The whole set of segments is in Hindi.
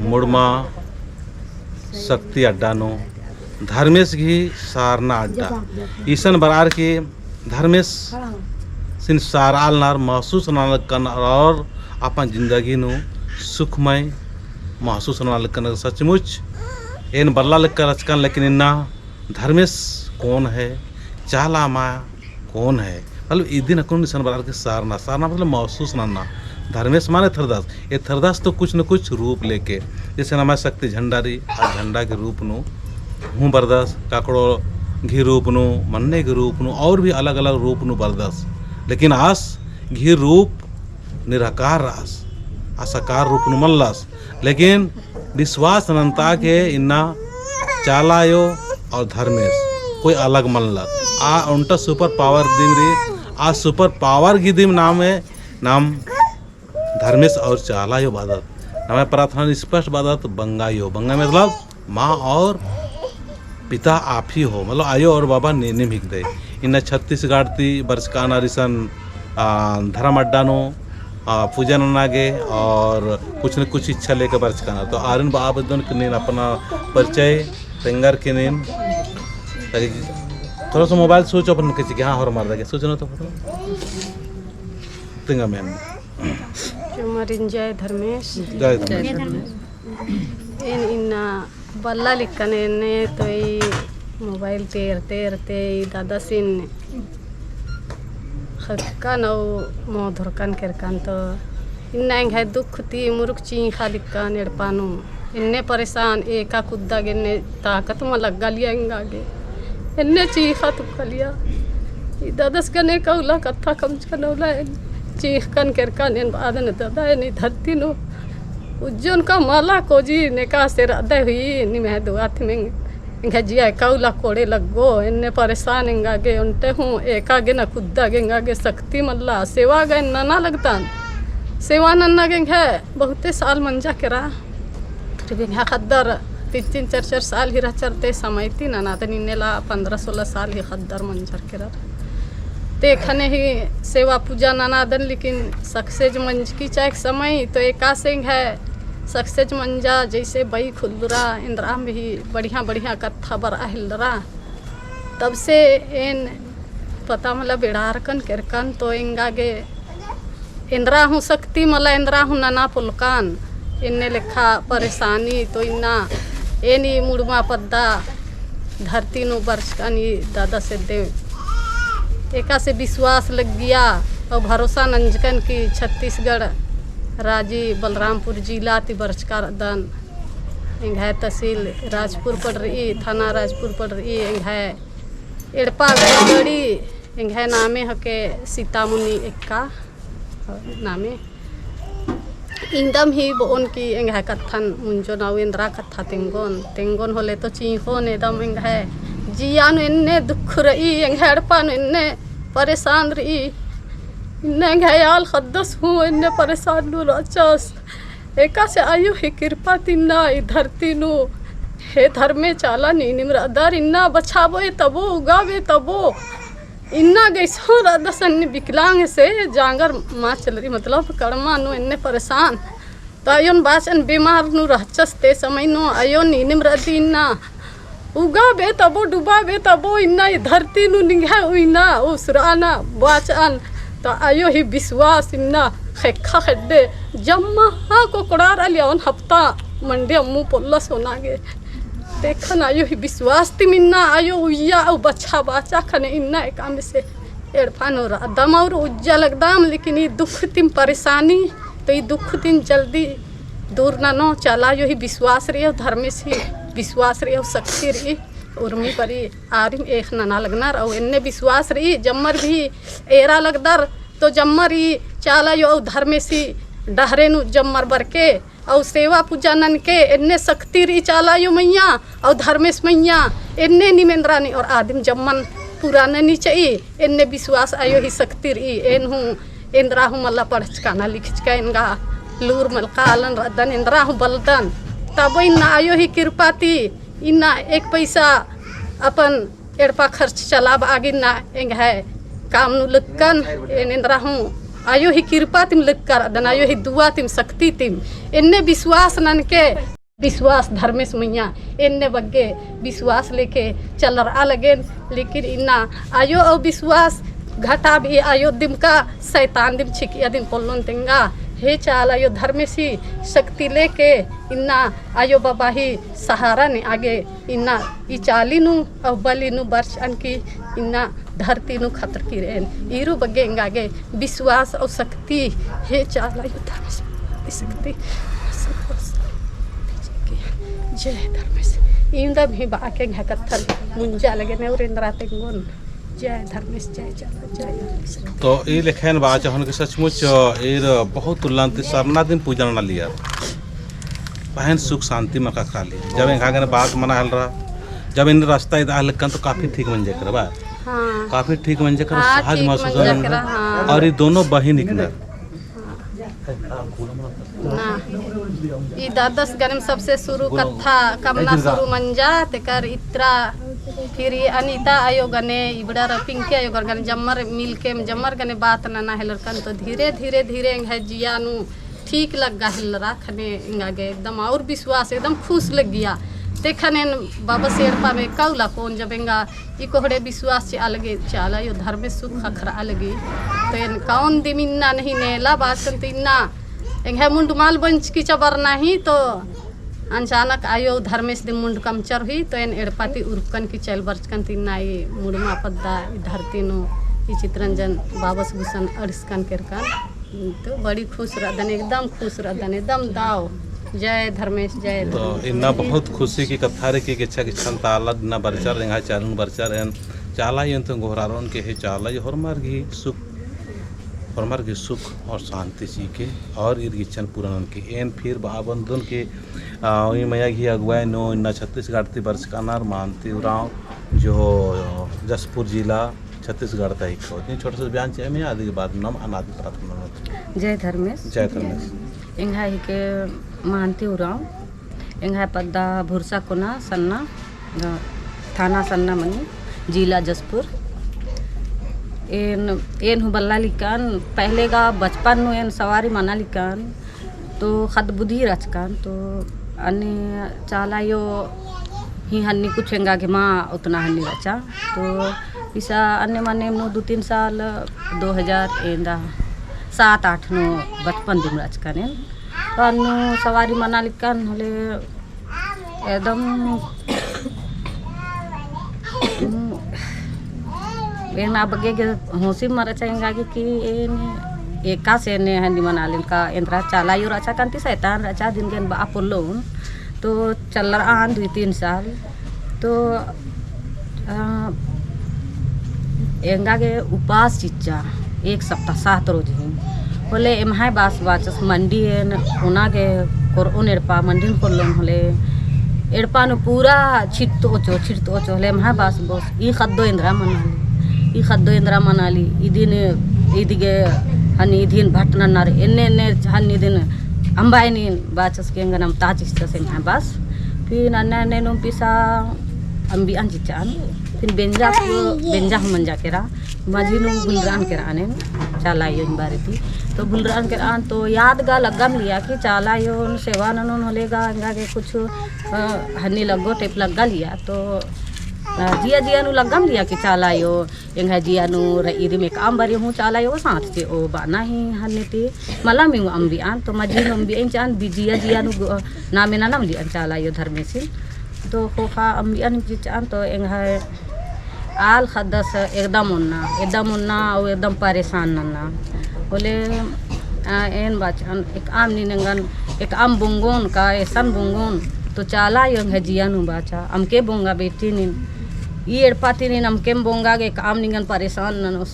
मुड़मा शक्ति अड्डानो धर्मेश घी सारना अड्डा ईसन बरार के धर्मेश सिन सारालनार महसूस नालकन और अपन जिंदगी नु सुखमय महसूस नालकन सचमुच एन बल्ला लक्कर रचकन लेकिन इन्ना धर्मेश कौन है चाला माया कौन है मतलब इदिन अकुन निशन बरार के सारना मतलब महसूस नाना धर्मेश माने थरदास ये थरदास तो कुछ न कुछ रूप लेके जैसे ना शक्ति झंडा रही आ झंडा के रूप नु हूँ बरदास काकड़ो घी रूप नु मन्ने के रूप नु और भी अलग अलग रूप नु बरदास लेकिन आस घी रूप निराकार रास असकार रूप नु मल्लास लेकिन विश्वास अनंता के इन्ना चालायो और धर्मेश कोई अलग मल्ला आ उनटा सुपर पावर दिम रही आ सुपर पावर की दिम नाम है नाम धर्मेश और चालायो बादत नाम प्रार्थना स्पष्ट बादत बंगायो बंगा मतलब माँ और पिता आप ही हो मतलब आयो और बाबा नेने भिग दे इन छत्तीसगढ़ ती बरसकाना रिसन धर्म अड्डानो पूजन नागे और कुछ न कुछ इच्छा लेकर बरसकाना तो आर्यन बाबा के नेन अपना परिचय तेंगर के नेन थोड़ा सा मोबाइल सोचो अपन किसी के हाँ और मार देंगे सोचना तो तेंगा मैम जय धर्मेश जय धर्मेश इन्ना बल्ला लिखने ने तो मोबाइल तेरते दादा सिन खक्का नौ मो धरकान केरकान तो इन्ना है दुख ती मुरुक ची खालिकान एड़पानु इन्ने परेशान एका कुद्दा गिन्ने ताकत में लगा लिया इंगागे इन्ने चीखा तुक्का लिया दादस कने कौला कथा कम चनौला चीख कन केरकान इन बादन दादा नहीं धरती नो उज्जैन का माला को जी ने का से राधा हुई नि मैं दुआत में इंगा जिया कौला कोड़े लगो इन्ने परेशान इंगागे उनते हूँ एकागे न खुद्दा गेंगागे शक्ति मल्ला सेवा गए नना लगता सेवा नन्ना गेंग है बहुते साल मंजा करा फिर यहाँ खद्दर 3-4 साल ही चरते समय थी ना तो निन्नेला 15-16 साल ही खद्दर मंजर करा देखने ही सेवा पूजा नानादन लेकिन सक्सेज मंज की चाहे समय तो एका सिंह है सक्सेज मंजा जैसे बई खुलरा इंद्रा में ही बढ़िया बढ़िया कथा बर अहिलरा तब से इन पता मला बेड़ारकन केरकन तो इंगागे इंद्रा हूँ शक्ति मला इंद्रा हूँ नना पुलकान इन्ने लिखा परेशानी तो इन्ना एनी मुड़मा पद्दा धरती नु बरसकानी दादा से देव एका से विश्वास लग गया और भरोसा नंजकन की छत्तीसगढ़ राजी बलरामपुर जिला ती बरचका दन है तहसील राजपुर पड़ रही थाना राजपुर पड़ रही है एड़पा गड़ी है नामे हके सीतामुनि एक्का नामे इंदम ही बोन की है कथन मुंजो नाव इंद्रा कथा तेंगोन होले तो चीखोन एकदम है जियान इन्ने दुख रही एड़पान इन्ने परेशान रही इन्ने घयाल खद्दस हूँ इन्ने परेशान नु रचस एका से आयु ही कृपा तिन्ना धरती नु हे धर्मे चाला नी निम्रदर इन्ना बचाबो तबो उगावे तबो इन्ना गैसो रदसन विकलांग से जांगर माँ चल रही मतलब कर्मा नु इन्ने परेशान तो आयोन बाचन बीमार नु रहचस ते समय नु आयो नी निम्रदी इन्ना उगा बे तबो डूबा बे तबो इन्ना धरती नु निघा उइना उसराना बाचन तो आयो ही विश्वास इन्ना खेखा खेडे जम्मा हाँ को कोड़ार लियावन हफ्ता मंडे अम्मू पोल्ला सोनागे देखन आयो ही विश्वास तिम इन्ना आयो उइया और बच्चा बाचा खने इन्ना एक आम से एड़फान हो रहा दम और उज्जा लगदाम लेकिन ये दुख तिम परेशानी तो ये दुख तिम जल्दी दूर ना नो चला यो ही विश्वास रही धर्म से विश्वास रही शक्ति रही उर्मी परी आरिम एक नना लगना और इन्ने विश्वास रही जम्मर भी एरा लगदर तो जम्मर ही चाला यो धर्म से डहरे नु जम्मर बरके और सेवा पूजा नन के इन्ने शक्ति रही चाला यो मैया और धर्मेश मैया इन्ने निमेंद्रा ने और आदिम जम्मन पुराने नी चाहिए इन्ने विश्वास आयो ही शक्ति रही इन हूँ इंद्रा हूँ मल्ला पढ़चकाना लिखचका इनका लूर मलका आलन रदन इंद्रा हूँ बलदन तब इन्ना आयो ही कृपा थी इन्ना एक पैसा अपन एड़पा खर्च चलाब आगे ना एंग है काम नु लक्कन इंद्रा हूँ आयो ही कृपा तिम लग कर अदन आयो ही दुआ तिम शक्ति तिम इन्ने विश्वास नन के विश्वास धर्मेश मैया इन्ने बग्गे विश्वास लेके चल रहा लगे लेकिन इन्ना आयो और विश्वास घटा भी आयो दिम का शैतान दिम छिकिया दिन पोलन तेंगा हे चाल आयो धर्मेशी शक्ति लेके इन्ना आयो बाबा ही सहारा ने आगे इन्ना ई चाली नु और बली नु वर्ष अनकी इन्ना धरती नु खतर की रेन ईरू बग्गे इंगागे विश्वास और शक्ति हे चाल आयो धर्मेशी शक्ति जय धर्मेश इंदा भी बाके घकत्थल मुंजा लगे नेवरेंद्रा तेंगोन जय धर्मेश जय जय तो ये लेखन बाच हन के सचमुच एर बहुत तुलंत सरना दिन पूजा ना लिया बहन सुख शांति में का खाली जब इनका के बात मना हल रहा जब इन रास्ता इधर लकन तो काफी ठीक बन जाकर बा हाँ काफी ठीक बन जाकर हाँ, सहज ठीक महसूस बन होने जाकर, हाँ। और ये दोनों बहन इकनर ना ई दादस गरम सबसे शुरू कथा कमना शुरू मंजा तेकर इत्रा फिर ये अनीता आयोग ने इबड़ा पिंकी आयोग गने जम्मर मिल के जम्मर गने बात ना हेलर कन तो धीरे धीरे धीरे है जियानु ठीक लग गा हिल रखने इंगागे एकदम और विश्वास एकदम खुश लग गया देखने बाबा शेरपा में कौला कौन जबेंगा ई कोहड़े विश्वास से अलगे चाला यो धर्म में सुख अखरा अलगी तो इन कौन दिमिन्ना नहीं नेला बात करते इन्ना है मुंड माल बंच की चबर नहीं तो अचानक आयो धर्मेश दिन मुंड कमचर हुई तो इन एड़पाती उर्कन की चल बरचकन तीन आई मुड़मा पद्दा धरती नो ई चित्रंजन बाबस भूषण अड़सकन करकन तो बड़ी खुश रहदन एकदम खुश रहदन एकदम दाव जय धर्मेश जय तो इन्ना बहुत खुशी की कथा रे की इच्छा की क्षमता अलग ना बरचर रेंगा चारून बरचर एन चाला यन तो गोहरारोन के हे चाला ये हरमार की सुख हरमार की सुख और शांति सी के और इर्गिचन पूरन के एन फिर बाबंदन के वही मैया की अगुवाई नो इन्ना छत्तीसगढ़ ती वर्ष का नार मानती उराव जो जसपुर जिला छत्तीसगढ़ था एक छोटे से बयान चाहिए मैं आदि के बाद नाम अनादि प्रार्थना जय धर्मेश जय धर्मेश इंगा ही के मानती उराव इंगा पद्दा भुरसा कोना सन्ना थाना सन्ना मनी जिला जसपुर एन हु बल्ला लिकान पहले का बचपन नु एन सवारी मना लिकान तो खद बुद्धि रचकान तो अन्य चाला यो ही हन्नी कुछ हेंगा के माँ उतना हन्नी रचा तो इसा अन्य माने नो 2-3 साल 2000 एंदा 7-8 नो बचपन दिन रचकान तो अन्नु सवारी मना लिकान होले एकदम ना बगे के होशी मर चाहेंगा कि एका से ने हंदी मना लिन का इंद्रा चाला यो रचा कांति शैतान रचा दिन के अपोलोन तो चल रहा 2-3 साल तो एंगा के उपास चिच्चा 1 सप्ताह 7 रोज ही बोले एमहाय बास बाचस मंडी एन उना के कोर उन एड़पा मंडी कोलोन होले एड़पा न पूरा छिटतो ओचो होले एमहाय बास बस ई खद्दो इंद्रा मनाली ई खद्दो इंद्रा मनाली इदिन इदिगे हनी दिन भटनन्नार एन्ने हनी दिन अंबाइनी बाचस के अंगनम ताचिस से बास फिर अन्ने नो पिसा अंबी अंचिचान फिर बेंजा मंजा केरा माझी नो बुलरान केरा आने चाला यो बारे थी तो बुलरान केरा तो याद गा लगम लिया कि चाला यो सेवा ननन होलेगा अंगा के कुछ हनी लगो टेप लगा लिया तो जिया नु लगम लिया कि चाला यो एंगा जिया नु इदी में काम बारी हूँ चाला यो साथ से ओ बाना ही हन्ने ती मला मी अंबी आन तो माझी नु अंबी एन चान जिया नु नामे नाम लिया चाला यो धर्मेशी तो खोखा अंबी अन चान तो एंगा आल खदस एकदम उन्ना और एकदम परेशान नन्ना बोले एन बाचान एक आम निनंगन एक आम बुंगोन का एसन बुंगोन तो चाला यो जिया नु बाचा अमके बोंगा बेटी नी ये एड़पाती नी नमकेम बोंगा के काम निगन परेशान ननोस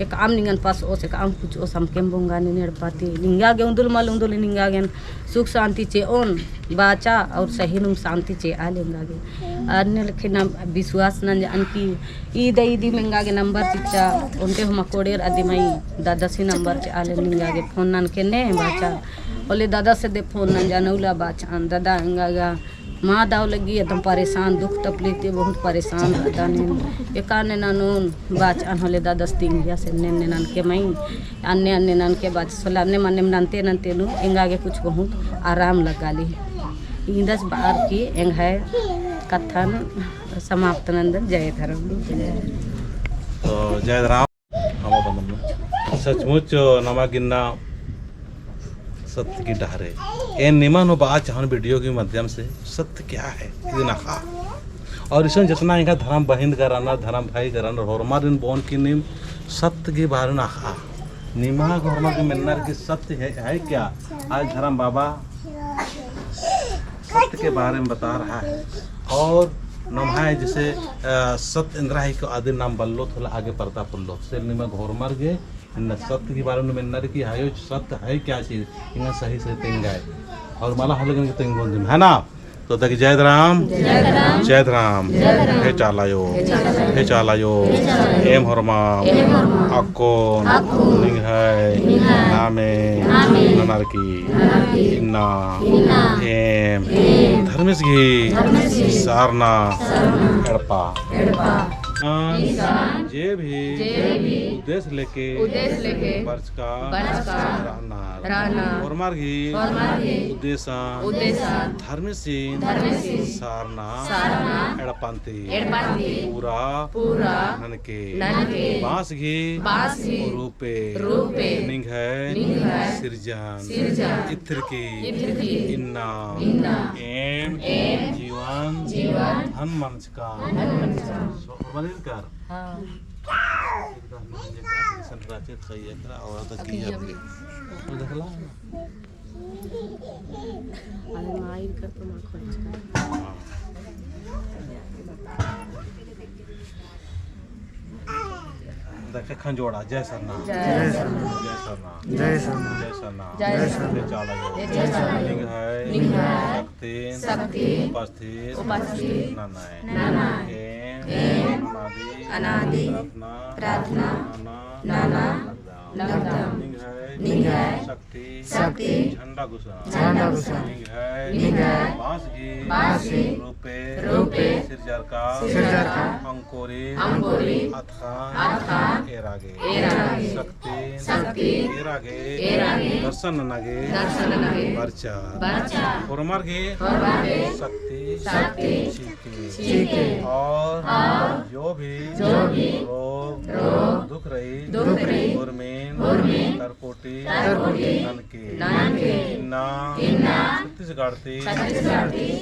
एक आम निगन पास ओस एक आम कुछ ओस हमकेम बोंगा नी एड़पाती निंगा गे उंदुल मल उंदुल निंगा गे सुख शांति चे ओन बाचा और सही नुम शांति चे आ लेंगा गे अन्य लखे नाम विश्वास न अनकी ई दी मंगा गे नंबर चिच्चा उनते हम कोडेर आदि मई दादा सी नंबर चे आ ले निंगा गे फोन नन के ने बाचा बोले दादा से दे फोन न जानौला बाचा दादा अंगा गा माँ दाव लगी एकदम परेशान दुख तकलीफ ते बहुत परेशान दाने एकाने नानून बाच अनहले दादस तीन गया से ने नान के मई अन्य अन्य नान के बाच सोला अन्य मन ननते ननते नु एंगागे कुछ बहुत आराम लगा ली इंदस बार की एंग है कथन समाप्त नंदन जय धर्म। तो जय राम हम सचमुच नमा गिन्ना सत्य की डहरे ए निमन हो बात चाहन वीडियो के माध्यम से सत्य क्या है ये नखा और इसमें जितना इनका धर्म बहिंद कराना धर्म भाई कराना हरमार इन बोन की निम सत्य के बारे में नखा निमा हरमार के मिलना की सत्य है क्या आज धर्म बाबा सत्य के बारे में बता रहा है और नमाय जैसे सत्य इंद्राही को आदि नाम बल्लो थोड़ा आगे पड़ता पुल्लो से निमा घोर मर गए इन सत्य के बारे में मिलना की है सत्य है क्या चीज इन सही से तेंगाए और माला हलगन के तेंग बोल है ना तो तक जय राम हे चालायो एम हरमा अक्को निंग है नामे ननारकी इन्ना एम धर्मेश घी सारना एड़पा जे भी उद्देश्य लेके वर्ष का रहना और मार्गी उद्देश्य धर्म से सारना एड़पांति पूरा ननके बांस घी रूपे निंग है सिरजन इत्र की इन्ना एम जीवन धन मंच का कर संराचित सही है और तक की है तो देखला अरे माइर कर तो मां खोज देखे खंजोड़ा जय सरना जय सरना लिंग है शक्ति उपस्थित नानाय अनादि प्रार्थना नाना लिंग है शक्ति झंडा घुसा लिंग है बांस घी रूपे सिरजर का अंकुरी अथा एरागे शक्ति एरागे दर्शन नगे बर्चा फरमार गे शक्ति चीके और जो भी रोग दुख रही गुरमीन तरकोटी ननके इन्ना छत्तीसगढ़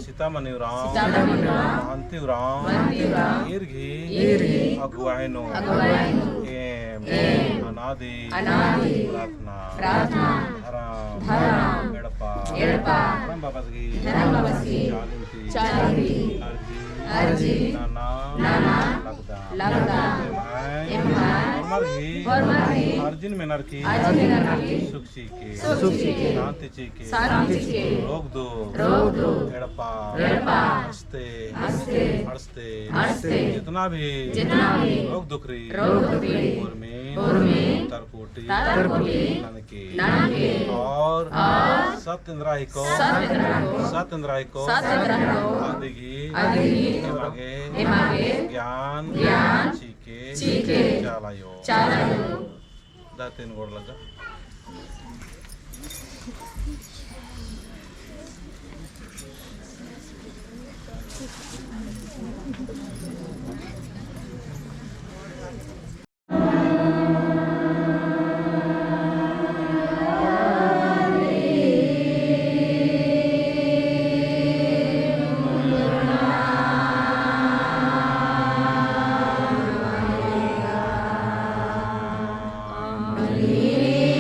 सीतामढ़ी अंति इर्घी अगुआइनो एम अनादि प्रार्थना धर्म एड़पा धर्म बाबा की अर्जी नाना लगदा अर्जुन में नरकी सुखी के शांति के रोग दो एड़पा हंसते जितना भी रोग दुख रही तरकोटी ननके और सत्यन्द्राही को आदि ज्ञान चीके चालायो दातेन गोड़ लगा Amen.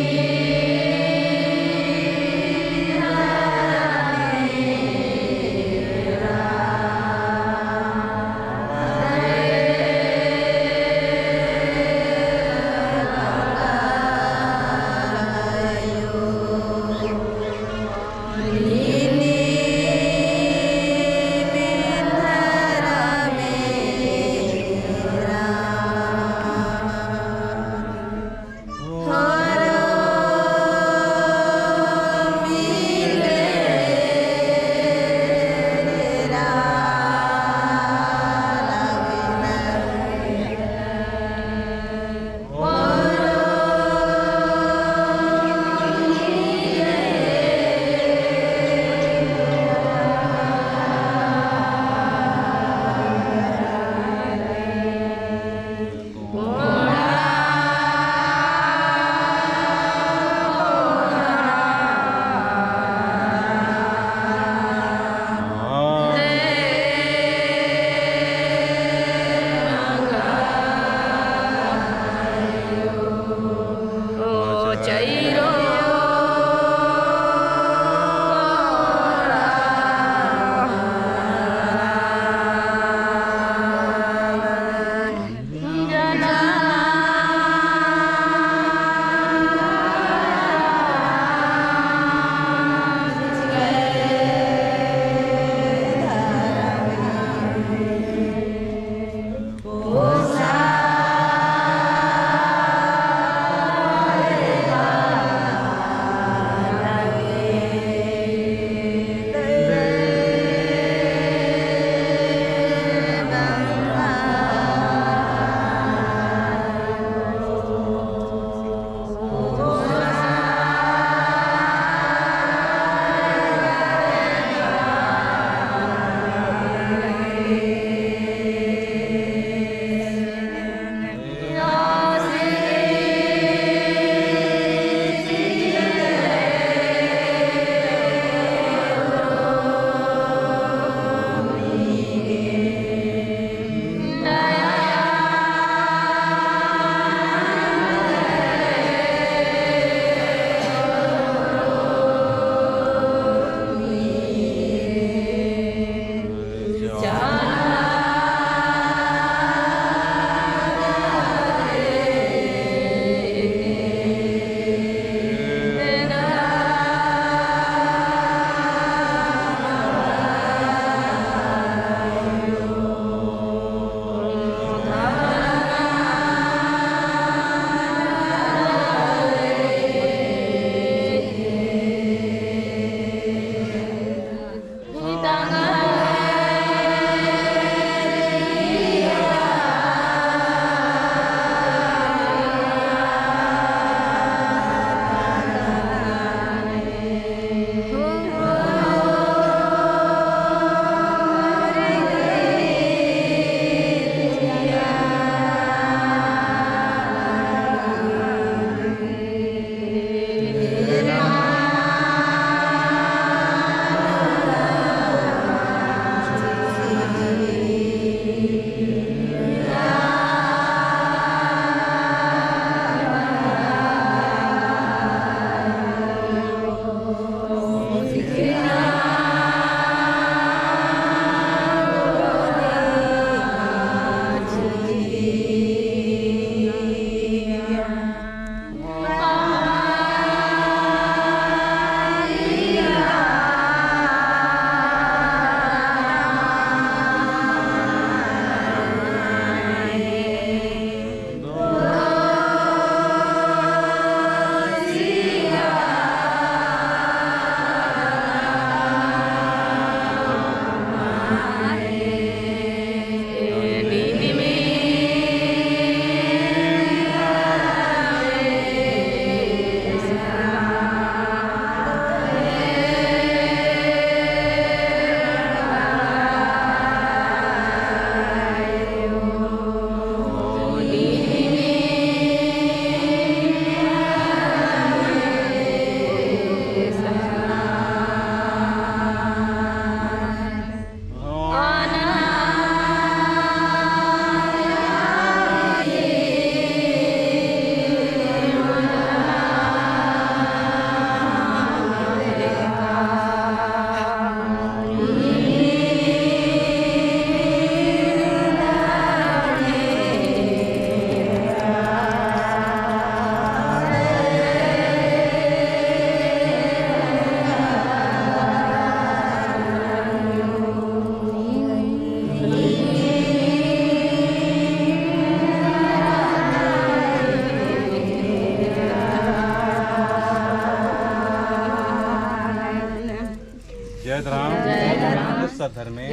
धर्मे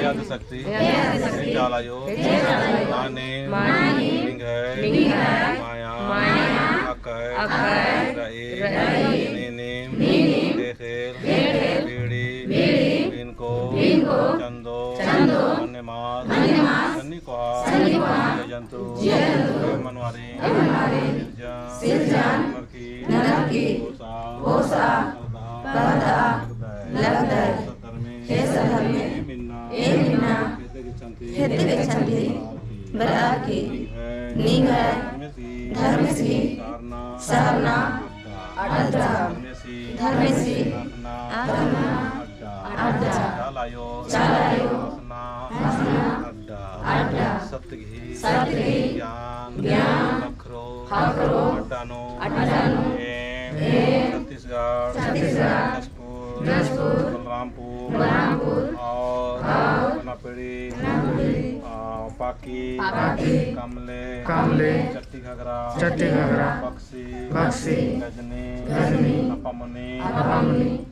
याद शक्ति चालायो माने लिंग है माया अकय रहे नेने देखेर बीड़ी इनको चंदो अन्यमास सन्निको जंतु मनवारी सिरजान नरकी ओसा बराकी निंग धर्मसी सारना अड्डा धर्मसी अड्डा चालायो अड्डा सप्तगी ज्ञान अखरो अड्डानो छत्तीसगढ़ बलरामपुर और बनापेड़ी पाकी कमले चट्टी घगरा बक्सी गजनी अपामनी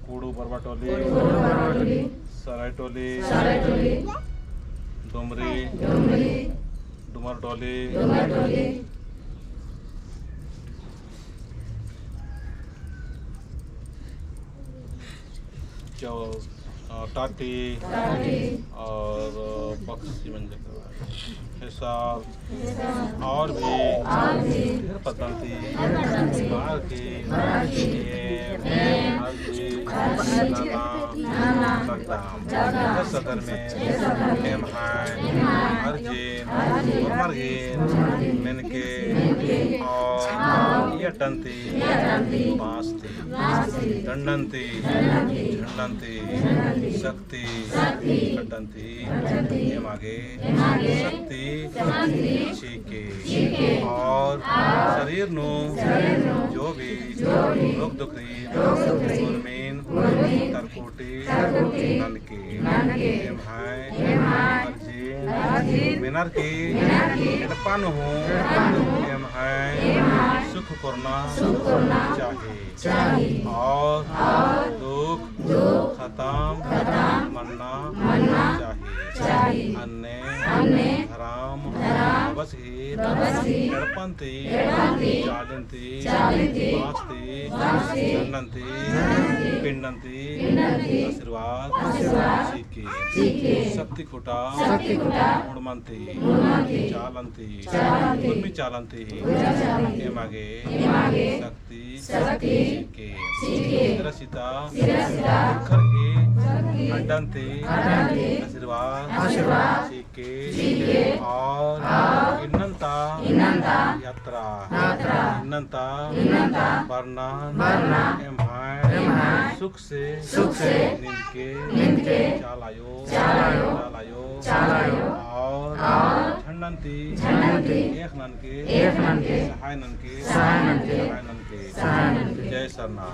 कूड़ू बरवाटोली सरायटोली डुमरटोली टाटी और बक्सी हिसाब और भी ढेर पतंती सदर में मेनके और यटंती बांसती दंडंती झंडंती शक्ति कटंती आगे शक्ति चीके और शरीर नो जो भी रोग दुखरी गुरमीन तरकोटी ननके मिनर की एडपान हो सुख करना चाहिए और दुख खत्म मरना चाहिए अन्य हराम एडपंती चालंती बांसती झंडंती पिंडंती आशीर्वाद सीखे शक्ति खुटा उड़मंती चालंती उर्मी चालंती एमागे शक्ति सीखे रसिता खरगी अड्डंती आशीर्वाद सीखे और इन्नंता यात्रा इन्नंता वर्णन सुख से निनके चालायो और झंडंती एक ननके सहाय ननके जय सरना।